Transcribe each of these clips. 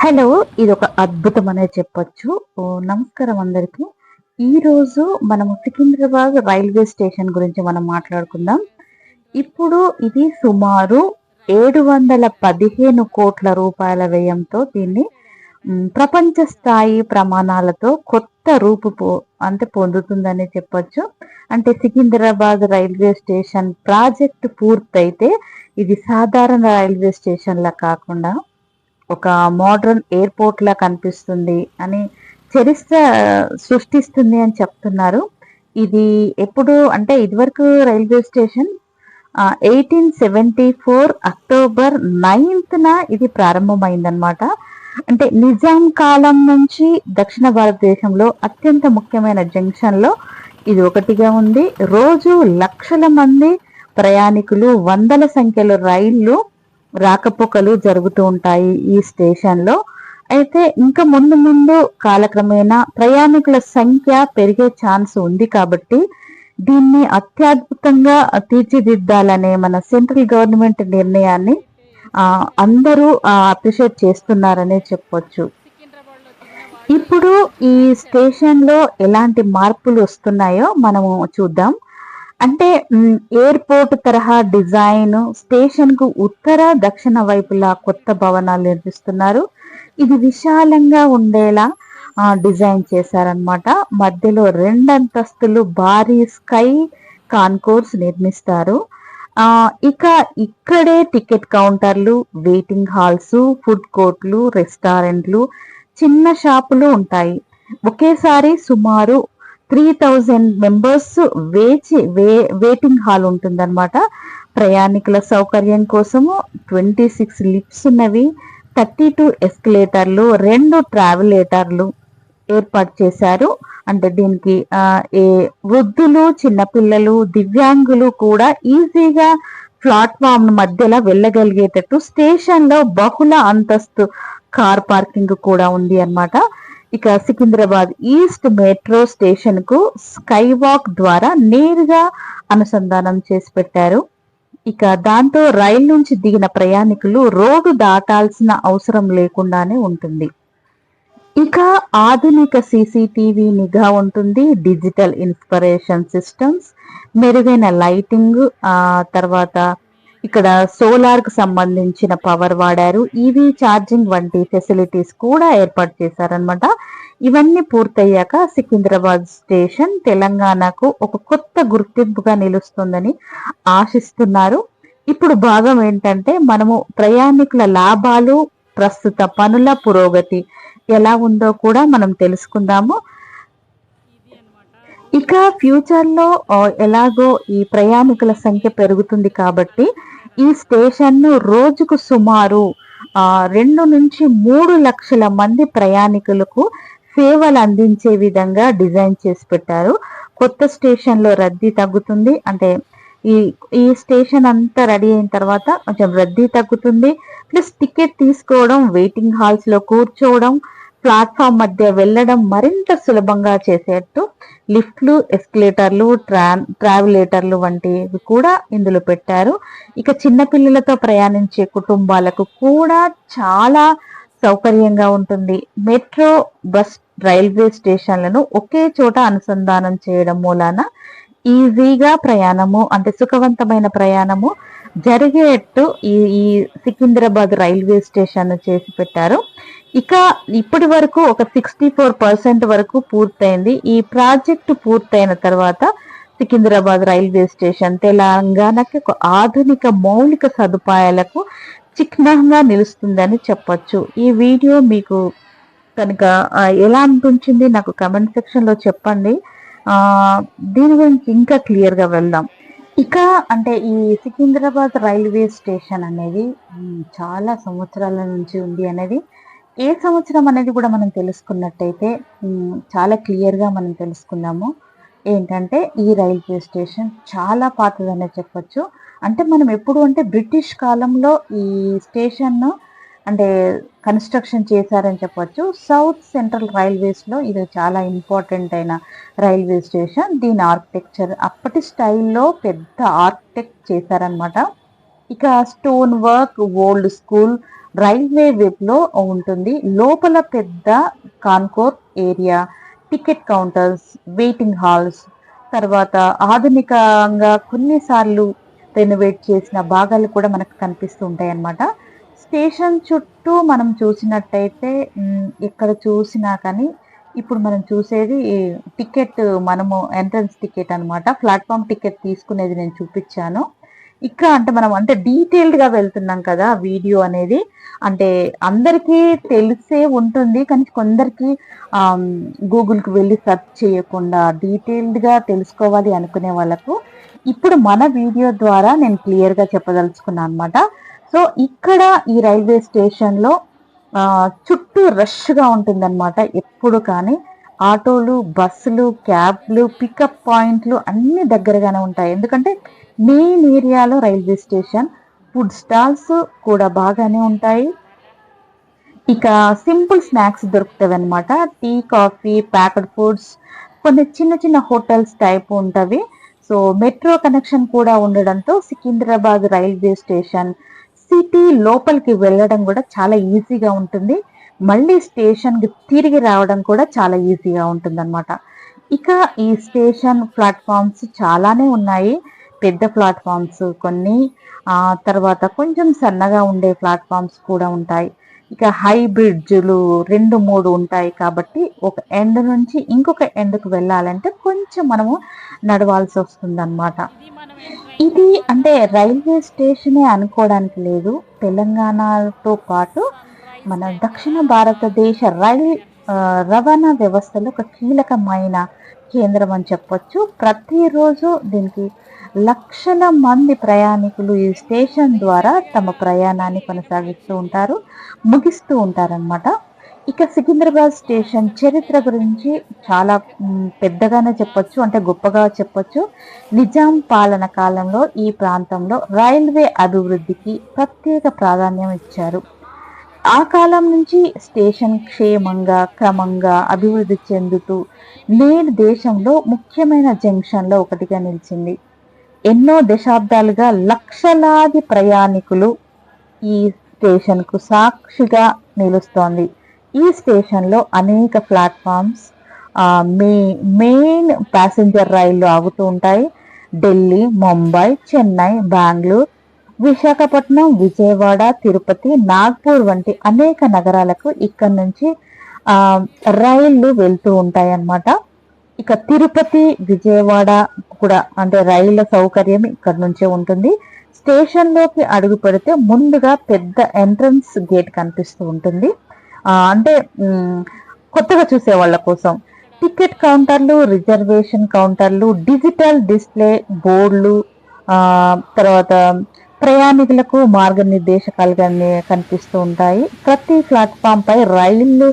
Hello! ఇదొక అద్భుతం అనే చెప్పొచ్చు. నమస్కారం అందరికి. ఈరోజు మనము సికింద్రాబాద్ రైల్వే స్టేషన్ గురించి మనం మాట్లాడుకుందాం. ఇప్పుడు ఇది సుమారు 715,00,00,000 వ్యయంతో దీన్ని ప్రపంచ స్థాయి ప్రమాణాలతో కొత్త రూపు పొందుతుందనే చెప్పొచ్చు. అంటే సికింద్రాబాద్ రైల్వే స్టేషన్ ప్రాజెక్ట్ పూర్తయితే ఇది సాధారణ రైల్వే స్టేషన్‌లా కాకుండా ఒక మోడర్న్ ఎయిర్‌పోర్ట్‌లా కనిపిస్తుంది అని చరిత్ర సృష్టిస్తుంది అని చెప్తున్నారు. ఇది ఎప్పుడు అంటే ఇదివరకు రైల్వే స్టేషన్ 1874 అక్టోబర్ 9న ఇది ప్రారంభమైందనమాట. అంటే నిజాం కాలం నుంచి దక్షిణ భారతదేశంలో అత్యంత ముఖ్యమైన జంక్షన్‌లో ఇది ఒకటిగా ఉంది. రోజు లక్షల మంది ప్రయాణికులు, వందల సంఖ్యలో రైళ్లు రాకపోకలు జరుగుతూ ఉంటాయి ఈ స్టేషన్‌లో. అయితే ఇంకా ముందు ముందు కాలక్రమేణా ప్రయాణికుల సంఖ్య పెరిగే ఛాన్స్ ఉంది కాబట్టి దీన్ని అత్యద్భుతంగా తీర్చిదిద్దాలనే మన సెంట్రల్ గవర్నమెంట్ నిర్ణయాన్ని అందరూ అప్రిషియేట్ చేస్తున్నారనే చెప్పొచ్చు. ఇప్పుడు ఈ స్టేషన్‌లో ఎలాంటి మార్పులు వస్తున్నాయో మనము చూద్దాం. అంటే ఎయిర్‌పోర్ట్ తరహా డిజైన్, స్టేషన్‌కు ఉత్తర, దక్షిణ వైపులా కొత్త భవనాలు నిర్మిస్తున్నారు. ఇది విశాలంగా ఉండేలా డిజైన్ చేశారనమాట. మధ్యలో 2 అంతస్తులు భారీ స్కై కాన్కోర్స్ నిర్మిస్తారు. ఇక ఇక్కడే టికెట్ కౌంటర్లు, వెయిటింగ్ హాల్స్, ఫుడ్ కోర్ట్‌లు, రెస్టారెంట్లు, చిన్న షాపులు ఉంటాయి. ఒకేసారి సుమారు 3000 మెంబర్స్ వెయిటింగ్ హాల్ ఉంటుందన్నమాట. ప్రయాణికుల సౌకర్యం కోసము 26 లిఫ్ట్స్ ఉన్నవి, 32 ఎస్కలేటర్లు, 2 ట్రావెలేటర్లు ఏర్పాటు చేశారు. అంటే దీనికి వృద్ధులు, చిన్నపిల్లలు, దివ్యాంగులు కూడా ఈజీగా ప్లాట్ఫామ్ మధ్యలో వెళ్ళగలిగేటట్టు స్టేషన్‌లో బహుళ అంతస్తు కార్ పార్కింగ్ కూడా ఉంది అన్నమాట. ఇక సికింద్రాబాద్ ఈస్ట్ మెట్రో స్టేషన్ కు స్కై వాక్ ద్వారా నేరుగా అనుసంధానం చేసి పెట్టారు. ఇక దాంతో రైలు నుంచి దిగిన ప్రయాణికులు రోడ్డు దాటాల్సిన అవసరం లేకుండానే ఉంటుంది. ఇక ఆధునిక సీసీటీవీ నిఘా ఉంటుంది, డిజిటల్ ఇన్స్పిరేషన్ సిస్టమ్స్, మెరుగైన లైటింగ్, తర్వాత ఇక్కడ సోలార్ కు సంబంధించిన పవర్ వాడారు, ఈవీ ఛార్జింగ్ వంటి ఫెసిలిటీస్ కూడా ఏర్పాటు చేశారనమాట. ఇవన్నీ పూర్తయ్యాక సికింద్రాబాద్ స్టేషన్ తెలంగాణకు ఒక కొత్త గుర్తింపుగా నిలుస్తుందని ఆశిస్తున్నారు. ఇప్పుడు భాగం ఏంటంటే మనము ప్రయాణికుల లాభాలు, ప్రస్తుత పనుల పురోగతి ఎలా ఉందో కూడా మనం తెలుసుకుందాము. ఇక ఫ్యూచర్లో ఎలాగో ఈ ప్రయాణికుల సంఖ్య పెరుగుతుంది కాబట్టి ఈ స్టేషన్ను రోజుకు సుమారు 2 నుంచి 3 లక్షల మంది ప్రయాణికులకు సేవలు అందించే విధంగా డిజైన్ చేసి పెట్టారు. కొత్త స్టేషన్‌లో రద్దీ తగ్గుతుంది. అంటే ఈ ఈ స్టేషన్ అంతా రెడీ అయిన తర్వాత కొంచెం రద్దీ తగ్గుతుంది. ప్లస్ టికెట్ తీసుకోవడం, వెయిటింగ్ హాల్స్‌లో కూర్చోవడం, ప్లాట్‌ఫామ్ మధ్య వెళ్ళడం మరింత సులభంగా చేసేట్టు లిఫ్ట్‌లు, ఎస్కలేటర్లు, ట్రావెలేటర్లు వంటివి కూడా ఇందులో పెట్టారు. ఇక చిన్న పిల్లలతో ప్రయాణించే కుటుంబాలకు కూడా చాలా సౌకర్యంగా ఉంటుంది. మెట్రో, బస్, రైల్వే స్టేషన్లను ఒకే చోట అనుసంధానం చేయడం మూలాన ఈజీగా ప్రయాణము అంటే సుఖవంతమైన ప్రయాణము జరిగేట్టు ఈ ఈ సికింద్రాబాద్ రైల్వే స్టేషన్ చేసి పెట్టారు. ఇక ఇప్పటి వరకు ఒక 64% వరకు పూర్తయింది. ఈ ప్రాజెక్టు పూర్తయిన తర్వాత సికింద్రాబాద్ రైల్వే స్టేషన్ తెలంగాణకి ఒక ఆధునిక మౌలిక సదుపాయాలకు చిహ్నంగా నిలుస్తుందని చెప్పొచ్చు. ఈ వీడియో మీకు కనుక ఎలా అనిపించింది నాకు కమెంట్ సెక్షన్‌లో చెప్పండి. దీని గురించి ఇంకా క్లియర్‌గా వెళ్దాం. ఇక అంటే ఈ సికింద్రాబాద్ రైల్వే స్టేషన్ అనేది చాలా సంవత్సరాల నుంచి ఉంది అనేది ఏ సంవత్సరం అనేది కూడా మనం తెలుసుకున్నట్టయితే చాలా క్లియర్‌గా మనం తెలుసుకుందాము. ఏంటంటే ఈ రైల్వే స్టేషన్ చాలా పాతదనే చెప్పొచ్చు. అంటే మనం ఎప్పుడు అంటే బ్రిటిష్ కాలంలో ఈ స్టేషన్‌ను అంటే కన్‌స్ట్రక్షన్ చేశారని చెప్పొచ్చు. సౌత్ సెంట్రల్ రైల్వేస్‌లో ఇది చాలా ఇంపార్టెంట్ అయిన రైల్వే స్టేషన్. దీని ఆర్కిటెక్చర్ అప్పటి స్టైల్‌లో పెద్ద ఆర్కిటెక్ట్ చేశారనమాట. ఇక stone work, old school railway వెబ్లో ఉంటుంది. లోపల పెద్ద conquer area, ticket counters, waiting halls, తర్వాత ఆధునికంగా కొన్నిసార్లు రెనోవేట్ చేసిన భాగాలు కూడా మనకు కనిపిస్తూ ఉంటాయి అన్నమాట. స్టేషన్ చుట్టూ మనం చూసినట్టయితే ఎక్కడ చూసినా కానీ ఇప్పుడు మనం చూసేది టికెట్, మనము ఎంట్రన్స్ టికెట్ అన్నమాట. ప్లాట్ఫామ్ టికెట్ తీసుకునేది నేను చూపించాను. ఇక్కడ అంటే మనం అంటే డీటెయిల్డ్‌గా వెళ్తున్నాం కదా! వీడియో అనేది. అంటే అందరికీ తెలిసే ఉంటుంది. కానీ కొందరికి గూగుల్‌కి వెళ్లి సెర్చ్ చేయకుండా డీటెయిల్డ్‌గా తెలుసుకోవాలి అనుకునే వాళ్ళకు ఇప్పుడు మన వీడియో ద్వారా నేను క్లియర్‌గా చెప్పదలుచుకున్నాను అన్నమాట. సో, ఇక్కడ ఈ రైల్వే స్టేషన్‌లో చుట్టూ రష్‌గా ఉంటుందన్నమాట ఎప్పుడు కానీ. ఆటోలు, బస్సులు, క్యాబ్‌లు, పికప్ పాయింట్లు అన్నీ దగ్గరగానే ఉంటాయి. ఎందుకంటే మెయిన్ ఏరియాలో రైల్వే స్టేషన్. ఫుడ్ స్టాల్స్ కూడా బాగానే ఉంటాయి. ఇక సింపుల్ స్నాక్స్ దొరుకుతావన్నమాట. టీ, కాఫీ, ప్యాక్డ్ ఫుడ్స్, కొన్ని చిన్న చిన్న హోటల్స్ టైప్ ఉంటవి. సో మెట్రో కనెక్షన్ కూడా ఉండడంతో సికింద్రాబాద్ రైల్వే స్టేషన్ సిటీ లోపలికి వెళ్ళడం కూడా చాలా ఈజీగా ఉంటుంది. మళ్ళీ స్టేషన్కి తిరిగి రావడం కూడా చాలా ఈజీగా ఉంటుందన్నమాట. ఇక ఈ స్టేషన్ ప్లాట్ఫామ్స్ చాలానే ఉన్నాయి. పెద్ద ప్లాట్ఫామ్స్ కొన్ని, తర్వాత కొంచెం సన్నగా ఉండే ప్లాట్ఫామ్స్ కూడా ఉంటాయి. ఇక హై బ్రిడ్జ్‌లు 2, 3 ఉంటాయి కాబట్టి ఒక ఎండ్ నుంచి ఇంకొక ఎండ్‌కి వెళ్ళాలంటే కొంచెం మనము నడవాల్సొస్తుందన్నమాట. ఇది అంటే రైల్వే స్టేషనే అనుకోవడానికి లేదు. తెలంగాణతో పాటు మన దక్షిణ భారతదేశ రవాణా వ్యవస్థలో ఒక కీలకమైన కేంద్రం అని చెప్పొచ్చు. ప్రతిరోజు దీనికి లక్షల మంది ప్రయాణికులు ఈ స్టేషన్ ద్వారా తమ ప్రయాణాన్ని కొనసాగిస్తూ ఉంటారు, ముగిస్తూ ఉంటారనమాట. ఇక సికింద్రాబాద్ స్టేషన్ చరిత్ర గురించి చాలా పెద్దగానే చెప్పొచ్చు, అంటే గొప్పగా చెప్పొచ్చు. నిజాం పాలన కాలంలో ఈ ప్రాంతంలో రైల్వే అభివృద్ధికి ప్రత్యేక ప్రాధాన్యం ఇచ్చారు. ఆ కాలం నుంచి స్టేషన్ క్షేమంగా క్రమంగా అభివృద్ధి చెందుతూ నేడు దేశంలో ముఖ్యమైన జంక్షన్లో ఒకటిగా నిలిచింది. ఎన్నో దశాబ్దాలుగా లక్షలాది ప్రయాణికులు ఈ స్టేషన్కు సాక్షిగా నిలుస్తోంది. ఈ స్టేషన్లో అనేక ప్లాట్ఫామ్స్, మెయిన్ ప్యాసింజర్ రైళ్లు ఆగుతూ ఉంటాయి. ఢిల్లీ, ముంబై, చెన్నై, బెంగళూరు, విశాఖపట్నం, విజయవాడ, తిరుపతి, నాగ్పూర్ వంటి అనేక నగరాలకు ఇక్కడ నుంచి రైళ్లు వెళ్తూ ఉంటాయి అన్నమాట. ఇక తిరుపతి, విజయవాడ కూడా అంటే రైళ్ల సౌకర్యం ఇక్కడ నుంచే ఉంటుంది. స్టేషన్లోకి అడుగు పెడితే ముందుగా పెద్ద ఎంట్రన్స్ గేట్ కనిపిస్తూ ఉంటుంది. అంటే కొత్తగా చూసే వాళ్ళ కోసం టికెట్ కౌంటర్లు, రిజర్వేషన్ కౌంటర్లు, డిజిటల్ డిస్ప్లే బోర్డులు, తర్వాత ప్రయాణికులకు మార్గనిర్దేశకాలుగా కనిపిస్తూ ఉంటాయి. ప్రతి ప్లాట్ఫామ్ పై రైళ్లు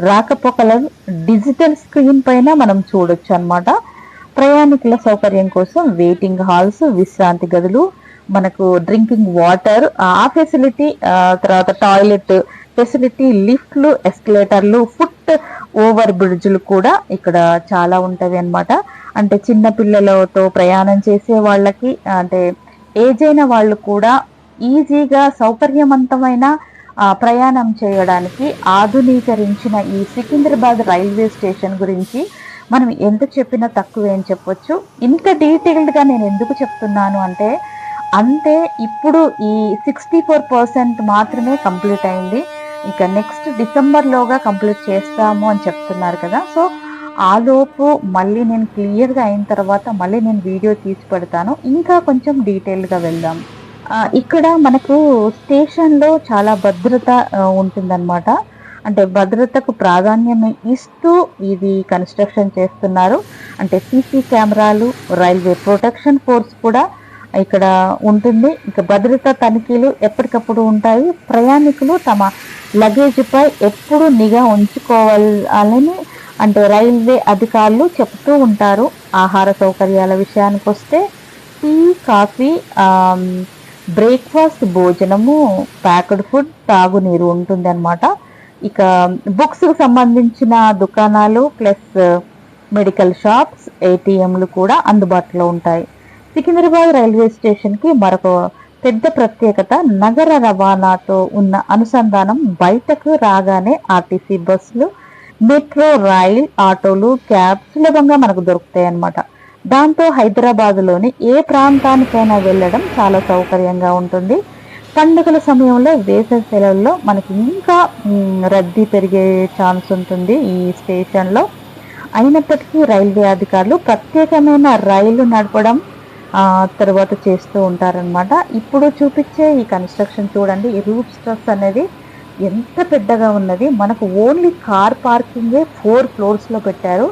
రాకపోకలను డిజిటల్ స్క్రీన్ పైన మనం చూడొచ్చు అన్నమాట. ప్రయాణికుల సౌకర్యం కోసం వెయిటింగ్ హాల్స్, విశ్రాంతి గదులు, మనకు డ్రింకింగ్ వాటర్ ఆ ఫెసిలిటీ, తర్వాత టాయిలెట్ ఫెసిలిటీ, లిఫ్ట్లు, ఎస్కలేటర్లు, ఫుట్ ఓవర్ బ్రిడ్జ్లు కూడా ఇక్కడ చాలా ఉంటవి అన్నమాట. అంటే చిన్న పిల్లలతో ప్రయాణం చేసే వాళ్ళకి, అంటే ఏజ్ అయిన వాళ్ళు కూడా ఈజీగా సౌకర్యవంతమైన ప్రయాణం చేయడానికి ఆధునీకరించిన ఈ సికింద్రాబాద్ రైల్వే స్టేషన్ గురించి మనం ఎంత చెప్పినా తక్కువే అని చెప్పొచ్చు. ఇంత డీటెయిల్డ్గా నేను ఎందుకు చెప్తున్నాను అంటే ఇప్పుడు ఈ 64% మాత్రమే కంప్లీట్ అయింది. ఇక నెక్స్ట్ డిసెంబర్లోగా కంప్లీట్ చేస్తాము అని చెప్తున్నారు కదా. సో ఆలోపు మళ్ళీ నేను క్లియర్గా అయిన తర్వాత మళ్ళీ నేను వీడియో తీసి పెడతాను. ఇంకా కొంచెం డీటెయిల్గా వెళ్దాం. ఇక్కడ మనకు స్టేషన్లో చాలా భద్రత ఉంటుందన్నమాట. అంటే భద్రతకు ప్రాధాన్యం ఇస్తూ ఇది కన్స్ట్రక్షన్ చేస్తున్నారు. అంటే సీసీ కెమెరాలు, రైల్వే ప్రొటెక్షన్ ఫోర్స్ కూడా ఇక్కడ ఉంటుంది. ఇక భద్రతా తనిఖీలు ఎప్పటికప్పుడు ఉంటాయి. ప్రయాణికులు తమ లగేజ్పై ఎప్పుడు నిఘా ఉంచుకోవాలని అంటే రైల్వే అధికారులు చెప్తూ ఉంటారు. ఆహార సౌకర్యాల విషయానికి వస్తే టీ, కాఫీ, బ్రేక్ఫాస్ట్, భోజనము, ప్యాక్డ్ ఫుడ్, తాగునీరు ఉంటుంది అన్నమాట. ఇక బుక్స్కు సంబంధించిన దుకాణాలు ప్లస్ మెడికల్ షాప్స్, ఏటీఎంలు కూడా అందుబాటులో ఉంటాయి. సికింద్రాబాద్ రైల్వే స్టేషన్కి మరొక పెద్ద ప్రత్యేకత నగర రవాణాతో ఉన్న అనుసంధానం. బయటకు రాగానే ఆర్టీసీ బస్సులు, మెట్రో రైల్, ఆటోలు, క్యాబ్ సులభంగా మనకు దొరుకుతాయి అన్నమాట. దాంతో హైదరాబాద్లోని ఏ ప్రాంతానికైనా వెళ్ళడం చాలా సౌకర్యంగా ఉంటుంది. పండుగల సమయంలో, వేసవి సెలవుల్లో మనకి ఇంకా రద్దీ పెరిగే ఛాన్స్ ఉంటుంది ఈ స్టేషన్లో. అయినప్పటికీ రైల్వే అధికారులు ప్రత్యేకమైన రైలు నడపడం తర్వాత చేస్తూ ఉంటారనమాట. ఇప్పుడు చూపించే ఈ కన్స్ట్రక్షన్ చూడండి, ఈ రూఫ్ స్ట్రక్స్ అనేది ఎంత పెద్దగా ఉన్నది. మనకు ఓన్లీ కార్ పార్కింగే 4 ఫ్లోర్స్లో పెట్టారు.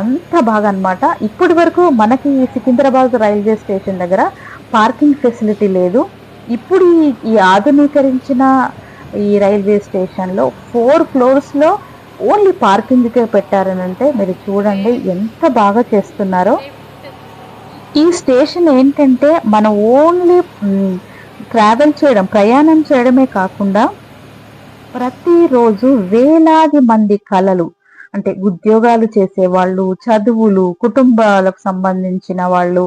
అంత బాగా అనమాట. ఇప్పటి వరకు మనకి సికింద్రాబాద్ రైల్వే స్టేషన్ దగ్గర పార్కింగ్ ఫెసిలిటీ లేదు. ఇప్పుడు ఈ ఆధునీకరించిన ఈ రైల్వే స్టేషన్లో 4 ఫ్లోర్స్లో ఓన్లీ పార్కింగ్కే పెట్టారనంటే మీరు చూడండి ఎంత బాగా చేస్తున్నారో. ఈ స్టేషన్ ఏంటంటే మనం ఓన్లీ ట్రావెల్ చేయడం, ప్రయాణం చేయడమే కాకుండా ప్రతిరోజు వేలాది మంది కళలు అంటే ఉద్యోగాలు చేసేవాళ్ళు, చదువులు, కుటుంబాలకు సంబంధించిన వాళ్ళు,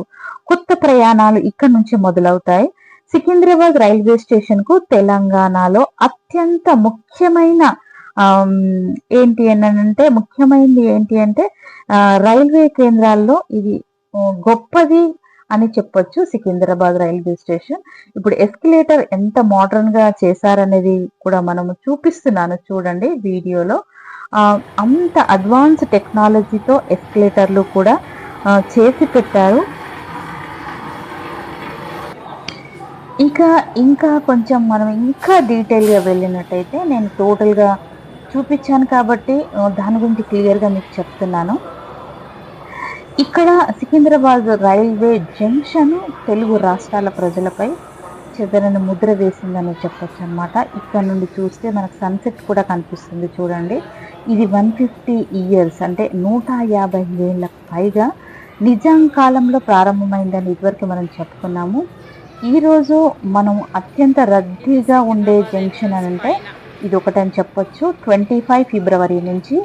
కొత్త ప్రయాణాలు ఇక్కడ నుంచి మొదలవుతాయి. సికింద్రాబాద్ రైల్వే స్టేషన్ కు తెలంగాణలో అత్యంత ముఖ్యమైన ముఖ్యమైనది ఏంటి అంటే రైల్వే కేంద్రాల్లో ఇది గొప్పది అని చెప్పొచ్చు సికింద్రాబాద్ రైల్వే స్టేషన్. ఇప్పుడు ఎస్కలేటర్ ఎంత మోడర్న్ గా చేశారనేది కూడా మనము చూపిస్తున్నాను చూడండి వీడియోలో. అంత అడ్వాన్స్ టెక్నాలజీతో ఎస్కలేటర్లు కూడా చేసి పెట్టారు. ఇంకా కొంచెం మనం ఇంకా డీటెయిల్గా వెళ్ళినట్టయితే నేను టోటల్గా చూపించాను కాబట్టి దాని గురించి క్లియర్గా మీకు చెప్తున్నాను. ఇక్కడ సికింద్రాబాద్ రైల్వే జంక్షన్ తెలుగు రాష్ట్రాల ప్రజలపై చెదరని ముద్ర వేసిందని చెప్పొచ్చు అనమాట. ఇక్కడ నుండి చూస్తే మనకు సన్సెట్ కూడా కనిపిస్తుంది చూడండి. ఇది 150 ఇయర్స్ అంటే 150 ఏళ్ళకు పైగా నిజాం కాలంలో ప్రారంభమైందని ఇదివరకు మనం చెప్పుకున్నాము. ఈరోజు మనం అత్యంత రద్దీగా ఉండే జంక్షన్ అని అంటే ఇది ఒకటని చెప్పొచ్చు. 25 ఫిబ్రవరి నుంచి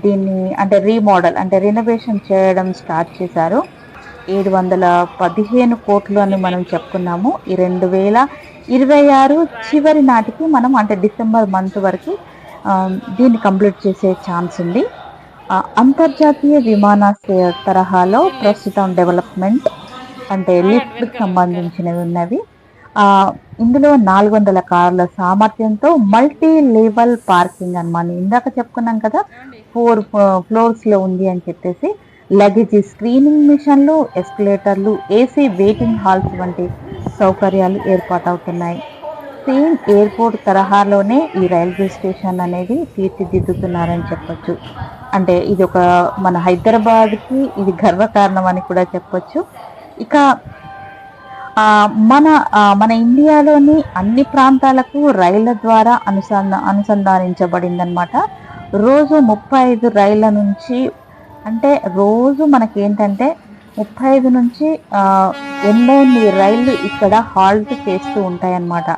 దీన్ని అంటే రీమోడల్ అంటే రెనోవేషన్ చేయడం స్టార్ట్ చేశారు. 715 కోట్లు అని మనం చెప్పుకున్నాము. ఈ 2026 చివరి నాటికి మనం అంటే డిసెంబర్ మంత్ వరకు దీన్ని కంప్లీట్ చేసే ఛాన్స్ ఉంది. అంతర్జాతీయ విమానాశ్రయ తరహాలో ప్రస్తుతం డెవలప్మెంట్ అంటే లిఫ్ట్కి సంబంధించినవి ఉన్నవి. ఇందులో 400 కార్ల సామర్థ్యంతో మల్టీ లెవెల్ పార్కింగ్ అనమాట. ఇందాక చెప్పుకున్నాం కదా 4 ఫ్లోర్స్లో ఉంది అని చెప్పేసి. లగేజ్ స్క్రీనింగ్ మిషన్లు, ఎస్కలేటర్లు, ఏసీ వెయిటింగ్ హాల్స్ వంటి సౌకర్యాలు ఏర్పాటవుతున్నాయి. సేమ్ ఎయిర్పోర్ట్ తరహాలోనే ఈ రైల్వే స్టేషన్ అనేది తీర్చిదిద్దుతున్నారని చెప్పొచ్చు. అంటే ఇది ఒక మన హైదరాబాద్కి ఇది గర్వకారణం అని కూడా చెప్పొచ్చు. ఇక మన ఇండియాలోని అన్ని ప్రాంతాలకు రైళ్ల ద్వారా అనుసంధానించబడిందనమాట. రోజు 35 రైళ్ల నుంచి అంటే రోజు మనకేంటంటే 35 నుంచి 88 రైళ్లు ఇక్కడ హాల్ట్ చేస్తూ ఉంటాయన్నమాట.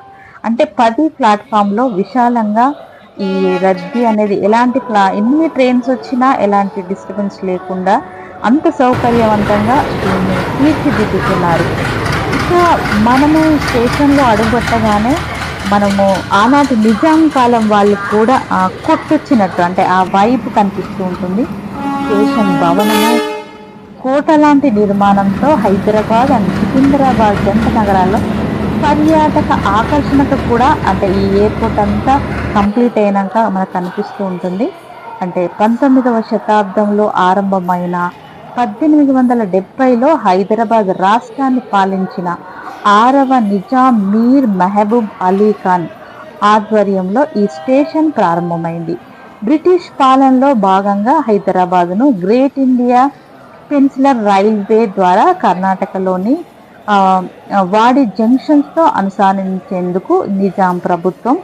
అంటే 10 ప్లాట్ఫామ్లో విశాలంగా ఈ రద్దీ అనేది ఎన్ని ట్రైన్స్ వచ్చినా ఎలాంటి డిస్టర్బెన్స్ లేకుండా అంత సౌకర్యవంతంగా దీన్ని తీర్చిదిద్దుతున్నారు. ఇక మనము స్టేషన్లో అడుగుపెట్టగానే మనము ఆనాటి నిజాం కాలం వాళ్ళు కూడా కొట్టొచ్చినట్టు అంటే ఆ వైపు కనిపిస్తూ ఉంటుంది. స్టేషన్ భవనము కోట లాంటి నిర్మాణంతో హైదరాబాద్ అండ్ సికింద్రాబాద్ జంట నగరాల్లో పర్యాటక ఆకర్షణకు కూడా అంటే ఈ ఎయిర్పోర్ట్ అంతా కంప్లీట్ అయినాక మనకు కనిపిస్తూ ఉంటుంది. అంటే 19వ శతాబ్దంలో ఆరంభమైన 1870లో హైదరాబాద్ రాష్ట్రాన్ని పాలించిన 6వ నిజాం మీర్ మెహబూబ్ అలీ ఖాన్ ఆధ్వర్యంలో ఈ స్టేషన్ ప్రారంభమైంది. బ్రిటిష్ పాలనలో భాగంగా హైదరాబాద్ను గ్రేట్ ఇండియా పెన్సిలర్ రైల్వే ద్వారా కర్ణాటకలోని వాడి జంక్షన్స్తో అనుసంధానించేందుకు నిజాం ప్రభుత్వం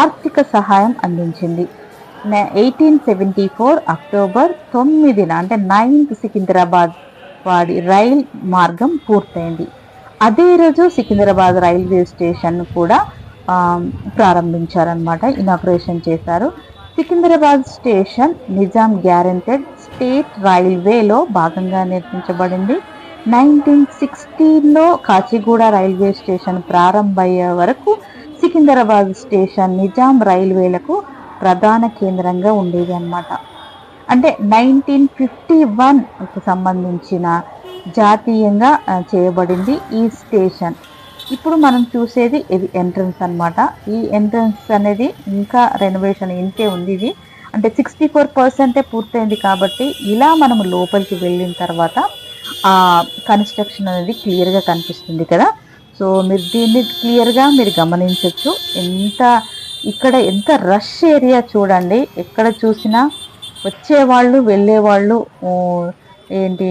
ఆర్థిక సహాయం అందించింది. 1874 అక్టోబర్ 9న అంటే 9th సికింద్రాబాద్ వాడి రైల్ మార్గం పూర్తయింది. అదే రోజు సికింద్రాబాద్ రైల్వే స్టేషన్ కూడా ప్రారంభించారనమాట, ఇనాగ్రేషన్ చేశారు. Secunderabad station Nizam guaranteed state రైల్వేలో భాగంగా నిర్మించబడింది. 1916లో కాచిగూడ రైల్వే స్టేషన్ ప్రారంభమయ్యే వరకు సికింద్రాబాద్ స్టేషన్ నిజాం రైల్వేలకు ప్రధాన కేంద్రంగా ఉండేది అన్నమాట. అంటే 1951కు సంబంధించిన జాతీయంగా చేయబడింది ఈ స్టేషన్. ఇప్పుడు మనం చూసేది ఇది ఎంట్రన్స్ అన్నమాట. ఈ ఎంట్రన్స్ అనేది ఇంకా రెనోవేషన్ ఇంతే ఉంది. ఇది అంటే 64% పూర్తయింది కాబట్టి ఇలా మనం లోపలికి వెళ్ళిన తర్వాత ఆ కన్స్ట్రక్షన్ అనేది క్లియర్గా కనిపిస్తుంది కదా. సో మీరు దీన్ని క్లియర్గా మీరు గమనించవచ్చు. ఇక్కడ ఎంత రష్ ఏరియా చూడండి. ఎక్కడ చూసినా వచ్చేవాళ్ళు వెళ్ళేవాళ్ళు ఏంటి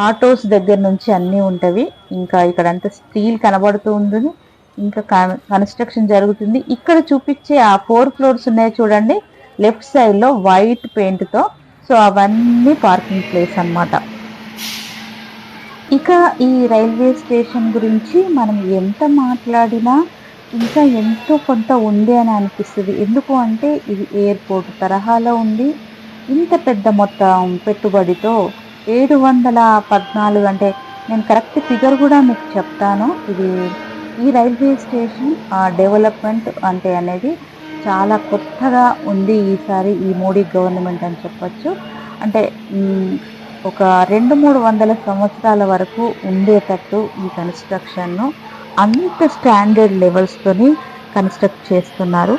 ఆటోస్ దగ్గర నుంచి అన్నీ ఉంటవి. ఇంకా ఇక్కడ అంతా స్టీల్ కనబడుతూ ఉంటుంది. ఇంకా కన్స్ట్రక్షన్ జరుగుతుంది. ఇక్కడ చూపించే ఆ 4 ఫ్లోర్స్ ఉన్నాయి చూడండి లెఫ్ట్ సైడ్లో వైట్ పెయింట్తో. సో అవన్నీ పార్కింగ్ ప్లేస్ అన్నమాట. ఇక ఈ రైల్వే స్టేషన్ గురించి మనం ఎంత మాట్లాడినా ఇంకా ఎంతో కొంత ఉంది అని అనిపిస్తుంది. ఎందుకు అంటే ఇది ఎయిర్పోర్ట్ తరహాలో ఉంది. ఇంత పెద్ద మొత్తం పెట్టుబడితో 714 అంటే నేను కరెక్ట్ ఫిగర్ కూడా మీకు చెప్తాను. ఈ రైల్వే స్టేషన్ డెవలప్మెంట్ అంటే అనేది చాలా కొత్తగా ఉంది ఈసారి ఈ మోడీ గవర్నమెంట్ అని చెప్పచ్చు. అంటే ఒక 200-300 సంవత్సరాల వరకు ఉండేటట్టు ఈ కన్స్ట్రక్షన్ను అంత స్టాండర్డ్ లెవెల్స్తోని కన్స్ట్రక్ట్ చేస్తున్నారు.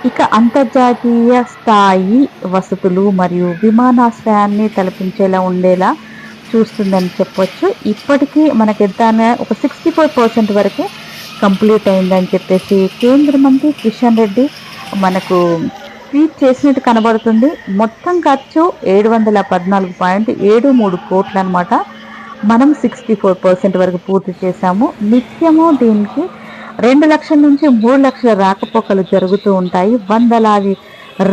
ఇక అంతర్జాతీయ స్థాయి వసతులు మరియు విమానాశ్రయాన్ని తలపించేలా ఉండేలా చూస్తుందని చెప్పొచ్చు. ఇప్పటికీ మనకి ఎంత ఒక 64% వరకు కంప్లీట్ అయిందని చెప్పేసి కేంద్ర మంత్రి కిషన్ రెడ్డి మనకు ట్వీట్ చేసినట్టు కనబడుతుంది. మొత్తం ఖర్చు 714.73 కోట్లు అనమాట. మనం 64% వరకు పూర్తి చేశాము. నిత్యము దీనికి 2 లక్షల నుంచి 3 లక్షల రాకపోకలు జరుగుతూ ఉంటాయి. వందలాది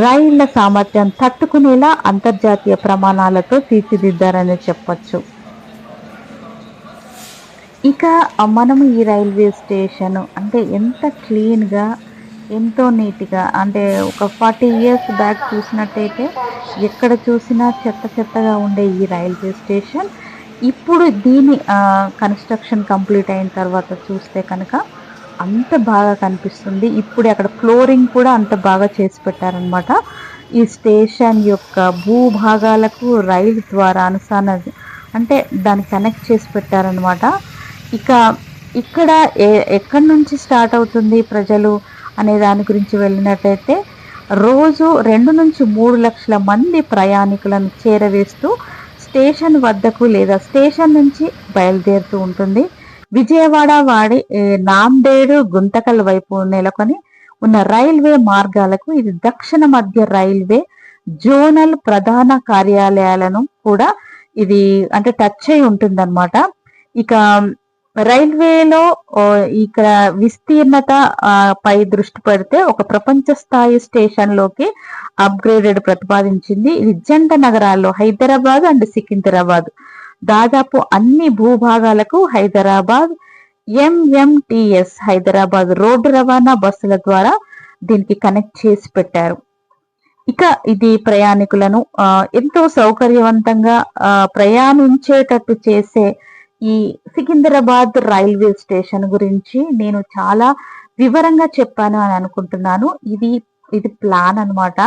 రైళ్ల సామర్థ్యం తట్టుకునేలా అంతర్జాతీయ ప్రమాణాలతో తీర్చిదిద్దారని చెప్పచ్చు. ఇక మనము ఈ రైల్వే స్టేషన్ అంటే ఎంత క్లీన్గా ఎంతో నీట్గా అంటే ఒక 40 ఇయర్స్ బ్యాక్ చూసినట్టయితే ఎక్కడ చూసినా చెత్తగా ఉండే ఈ రైల్వే స్టేషన్ ఇప్పుడు దీని కన్స్ట్రక్షన్ కంప్లీట్ అయిన తర్వాత చూస్తే కనుక అంత బాగా కనిపిస్తుంది. ఇప్పుడు అక్కడ ఫ్లోరింగ్ కూడా అంత బాగా చేసి పెట్టారనమాట. ఈ స్టేషన్ యొక్క భూభాగాలకు రైలు ద్వారా అంటే దాన్ని కనెక్ట్ చేసి పెట్టారనమాట. ఇక ఇక్కడ ఎక్కడి నుంచి స్టార్ట్ అవుతుంది ప్రజలు అనే దాని గురించి వెళ్ళినట్టయితే రోజు 2 నుంచి 3 లక్షల మంది ప్రయాణికులను చేరవేస్తూ స్టేషన్ వద్దకు లేదా స్టేషన్ నుంచి బయలుదేరుతూ ఉంటుంది. విజయవాడ వాడి నాందేడు గుంతకల్ వైపు నెలకొని ఉన్న రైల్వే మార్గాలకు ఇది దక్షిణ మధ్య రైల్వే జోనల్ ప్రధాన కార్యాలయాలను కూడా ఇది అంటే టచ్ అయి ఉంటుందన్నమాట. ఇక రైల్వేలో ఇక్కడ విస్తీర్ణత పై దృష్టి పెడితే ఒక ప్రపంచ స్థాయి స్టేషన్ లోకి అప్గ్రేడెడ్ ప్రతిపాదించింది. ఇది జంట నగరాల్లో హైదరాబాద్ అండ్ సికింద్రాబాద్ దాదాపు అన్ని భూభాగాలకు హైదరాబాద్ ఎంఎంటిఎస్ హైదరాబాద్ రోడ్డు రవాణా బస్సుల ద్వారా దీనికి కనెక్ట్ చేసి పెట్టారు. ఇక ఇది ప్రయాణికులను ఎంతో సౌకర్యవంతంగా ప్రయాణించేటట్టు చేసే ఈ సికింద్రాబాద్ రైల్వే స్టేషన్ గురించి నేను చాలా వివరంగా చెప్పాను అని అనుకుంటున్నాను. ఇది ప్లాన్ అన్నమాట.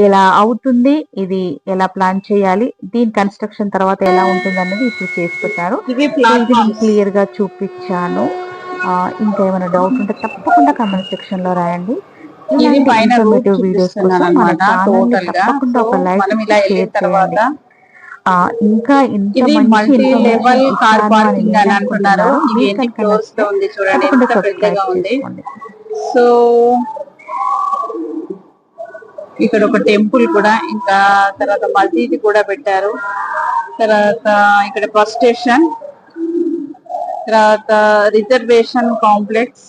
ఎలా అవుతుంది, ఇది ఎలా ప్లాన్ చేయాలి, దీని కన్స్ట్రక్షన్ తర్వాత ఎలా ఉంటుంది అన్నది ఇప్పుడు చేసి పెట్టారు. ఇది నేను క్లియర్ గా చూపించాను. ఇంకా ఏమైనా డౌట్ ఉంటే తప్పకుండా కామెంట్ సెక్షన్ లో రాయండి. ఇన్ఫర్మేటివ్ వీడియోస్ కోసం మన ఛానల్ తప్పకుండా ఒక లైక్ షేర్ చేయండి. ఇంకా ఇంత మంచి లెవెల్ కార్ పార్కింగ్ అని అంటున్నారు. ఇవన్నీ క్లోజ్ గా ఉంది చూడండి, ఎంత పెద్దగా ఉంది. సో ఇక్కడ ఒక టెంపుల్ కూడా, ఇంకా తర్వాత మసీద్ కూడా పెట్టారు. తర్వాత ఇక్కడ బస్ స్టేషన్, తర్వాత రిజర్వేషన్ కాంప్లెక్స్,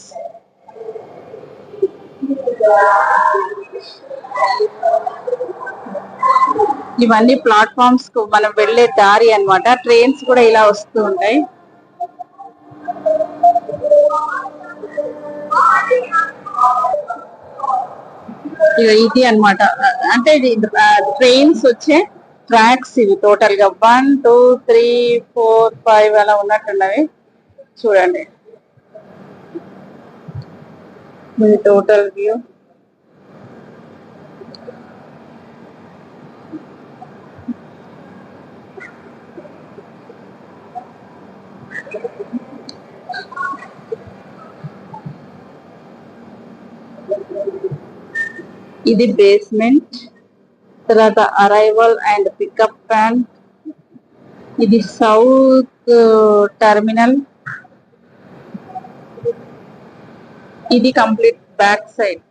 ఇవన్నీ ప్లాట్ఫామ్స్ కు మనం వెళ్లే దారి అన్నమాట. ట్రైన్స్ కూడా ఇలా వస్తూ ఉంటాయి. ఇది అన్నమాట. అంటే ఇది ట్రైన్స్ వచ్చే ట్రాక్స్ ఇవి టోటల్ గా 1 2 3 4 5 అలా ఉన్నట్టున్నవి చూడండి. ఇది టోటల్ వ్యూ. ఇది బేస్మెంట్, తర్వాత అరైవల్ అండ్ పికప్ పాయింట్. ఇది సౌత్ టర్మినల్. ఇది కంప్లీట్ బ్యాక్ సైడ్.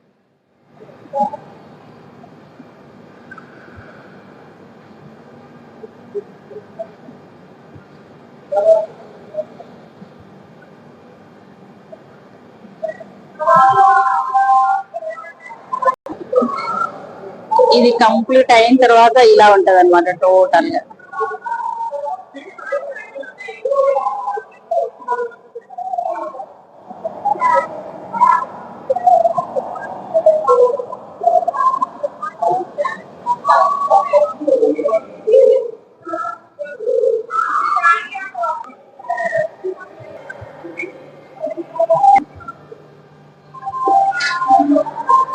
ఇది కంప్లీట్ అయిన తర్వాత ఇలా ఉంటది అనమాట టోటల్ గా.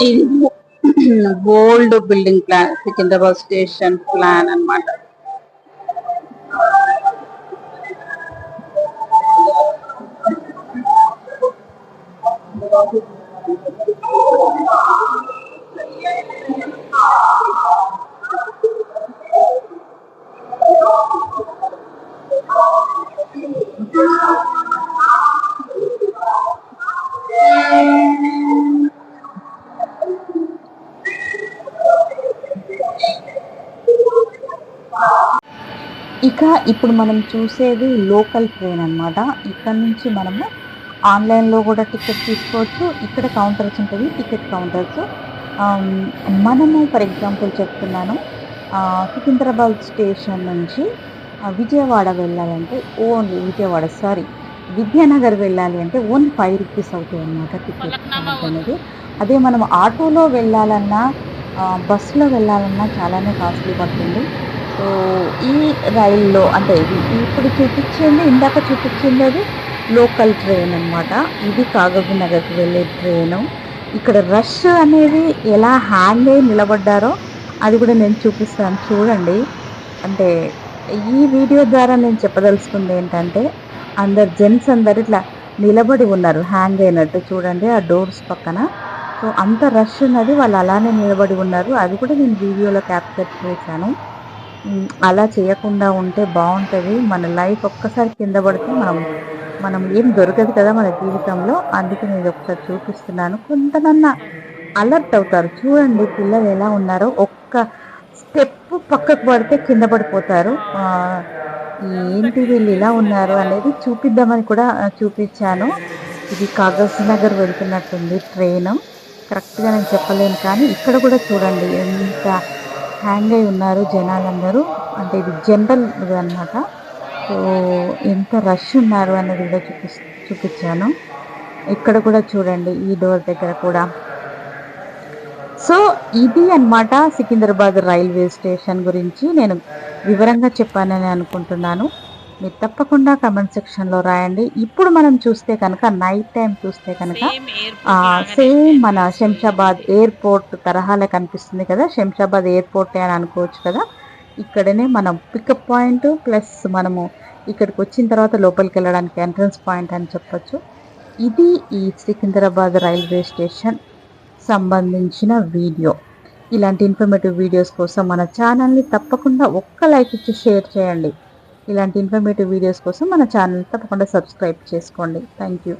ఇది old building plan, Secunderabad station plan అన్నమాట. ఇక ఇప్పుడు మనం చూసేది లోకల్ ట్రైన్ అన్నమాట. ఇక్కడ నుంచి మనము ఆన్లైన్లో కూడా టికెట్ తీసుకోవచ్చు. ఇక్కడ కౌంటర్స్ ఉంటుంది, టికెట్ కౌంటర్స్. మనము ఫర్ ఎగ్జాంపుల్ చెప్తున్నాను, సికింద్రాబాద్ స్టేషన్ నుంచి విజయవాడ వెళ్ళాలంటే ఓన్లీ విద్యానగర్ వెళ్ళాలి అంటే ఓన్లీ 5 రూపీస్ అవుతాయి అన్నమాట టికెట్ అనేది. అదే మనం ఆటోలో వెళ్ళాలన్నా బస్సులో వెళ్ళాలన్నా చాలానే కాస్ట్లీ పడుతుంది. సో ఈ రైల్లో అంటే ఇప్పుడు ఇందాక చూపించింది అది లోకల్ ట్రైన్ అన్నమాట. ఇది కాగజ్ నగర్కి వెళ్ళే ట్రైను. ఇక్కడ రష్ అనేది ఎలా హ్యాంగ్ అయి నిలబడ్డారో అది కూడా నేను చూపిస్తాను చూడండి. అంటే ఈ వీడియో ద్వారా నేను చెప్పదలుచుకుంది ఏంటంటే, జెంట్స్ అందరు ఇట్లా నిలబడి ఉన్నారు హ్యాంగ్ అయినట్టు చూడండి ఆ డోర్స్ పక్కన. సో అంత రష్ ఉన్నది, వాళ్ళు అలానే నిలబడి ఉన్నారు. అది కూడా నేను వీడియోలో క్యాప్చర్ చేశాను. అలా చేయకుండా ఉంటే బాగుంటుంది. మన లైఫ్ ఒక్కసారి కింద పడితే మనం ఏం దొరకదు కదా మన జీవితంలో. అందుకే నేను ఒకసారి చూపిస్తున్నాను. కొంతమన్నా అలర్ట్ అవుతారు. చూడండి పిల్లలు ఎలా ఉన్నారో, ఒక్క స్టెప్ పక్కకు పడితే కింద పడిపోతారు. ఏంటి వీళ్ళు ఇలా ఉన్నారు అనేది చూపిద్దామని కూడా చూపించాను. ఇది కాగజ్ నగర్ వెళ్తున్నట్టుంది ట్రైన్. కరెక్ట్గా నేను చెప్పలేను, కానీ ఇక్కడ కూడా చూడండి ఎంత హ్యాంగ్ అయి ఉన్నారు జనాలందరూ. అంటే ఇది జనరల్ అన్నమాట. సో ఎంత రష్ ఉన్నారు అనేది కూడా చూపించాను. ఇక్కడ కూడా చూడండి ఈ డోర్ దగ్గర కూడా. సో ఇది అన్నమాట సికింద్రాబాద్ రైల్వే స్టేషన్ గురించి నేను వివరంగా చెప్పానని అనుకుంటున్నాను. మీరు తప్పకుండా కమెంట్ సెక్షన్లో రాయండి. ఇప్పుడు మనం చూస్తే కనుక నైట్ టైం చూస్తే కనుక సేమ్ మన శంషాబాద్ ఎయిర్పోర్ట్ తరహాలే కనిపిస్తుంది కదా. శంషాబాద్ ఎయిర్పోర్టే అని అనుకోవచ్చు కదా. ఇక్కడనే మనం పికప్ పాయింట్ ప్లస్ మనము ఇక్కడికి వచ్చిన తర్వాత లోపలికి వెళ్ళడానికి ఎంట్రన్స్ పాయింట్ అని చెప్పొచ్చు. ఇది ఈ సికింద్రాబాద్ రైల్వే స్టేషన్ సంబంధించిన వీడియో. ఇలాంటి ఇన్ఫర్మేటివ్ వీడియోస్ కోసం మన ఛానల్ని తప్పకుండా ఒక్క లైక్ ఇచ్చి షేర్ చేయండి. ఇలాంటి ఇన్ఫర్మేటివ్ వీడియోస్ కోసం మన ఛానల్ తప్పకుండా సబ్స్క్రైబ్ చేసుకోండి. Thank you.